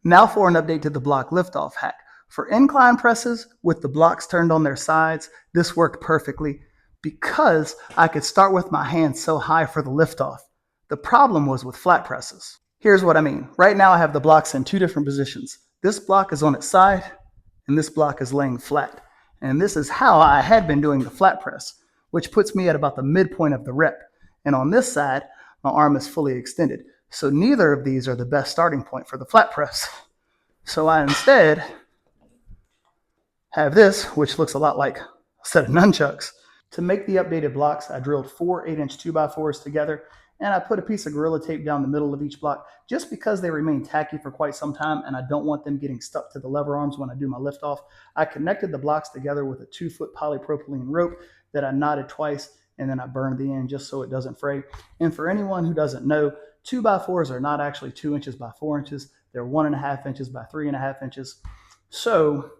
Now for an update to the block liftoff hack. For incline presses with the blocks turned on their sides, this worked perfectly because I could start with my hands so high for the liftoff. The problem was with flat presses. Here's what I mean. Right now I have the blocks in two different positions. This block is on its side and this block is laying flat. And this is how I had been doing the flat press, which puts me at about the midpoint of the rep. And on this side, my arm is fully extended. So neither of these are the best starting point for the flat press. So I instead have this, which looks a lot like a set of nunchucks. To make the updated blocks, I drilled 4 8-inch 2x4s together, and I put a piece of Gorilla Tape down the middle of each block just because they remain tacky for quite some time and I don't want them getting stuck to the lever arms when I do my liftoff. I connected the blocks together with a 2-foot polypropylene rope that I knotted twice, and then I burned the end just so it doesn't fray. And for anyone who doesn't know, 2x4s are not actually 2 inches by 4 inches. They're 1.5 inches by 3.5 inches. So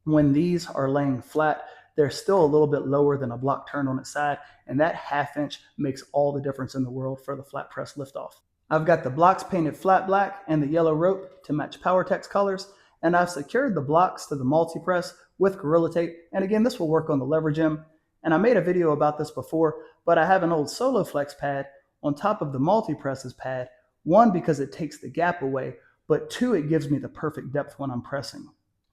when these are laying flat, they're still a little bit lower than a block turned on its side, and that 1/2 inch makes all the difference in the world for the flat press liftoff. I've got the blocks painted flat black and the yellow rope to match PowerTech's colors, and I've secured the blocks to the Multipress with Gorilla Tape, and again, this will work on the Levergym. And I made a video about this before, but I have an old SoloFlex pad on top of the Multipress's pad, one, because it takes the gap away, but two, it gives me the perfect depth when I'm pressing.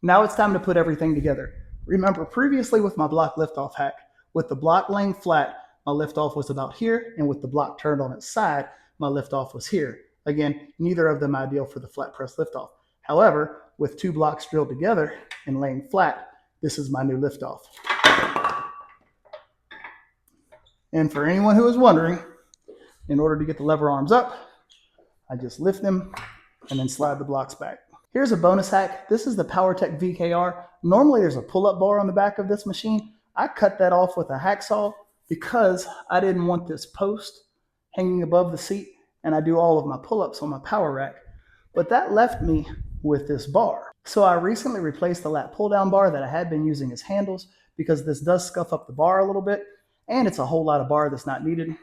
Now it's time to put everything together. Remember previously with my block liftoff hack, with the block laying flat, my liftoff was about here, and with the block turned on its side, my liftoff was here. Again, neither of them ideal for the flat press liftoff. However, with 2 blocks drilled together and laying flat, this is my new liftoff. And for anyone who is wondering, in order to get the lever arms up, I just lift them and then slide the blocks back. Here's a bonus hack. This is the PowerTech VKR. Normally there's a pull-up bar on the back of this machine. I cut that off with a hacksaw because I didn't want this post hanging above the seat, and I do all of my pull-ups on my power rack. But that left me with this bar. So I recently replaced the lat pull-down bar that I had been using as handles because this does scuff up the bar a little bit, and it's a whole lot of bar that's not needed,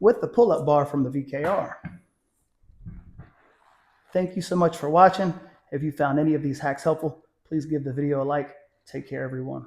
with the pull-up bar from the VKR. Thank you so much for watching. If you found any of these hacks helpful, please give the video a like. Take care, everyone.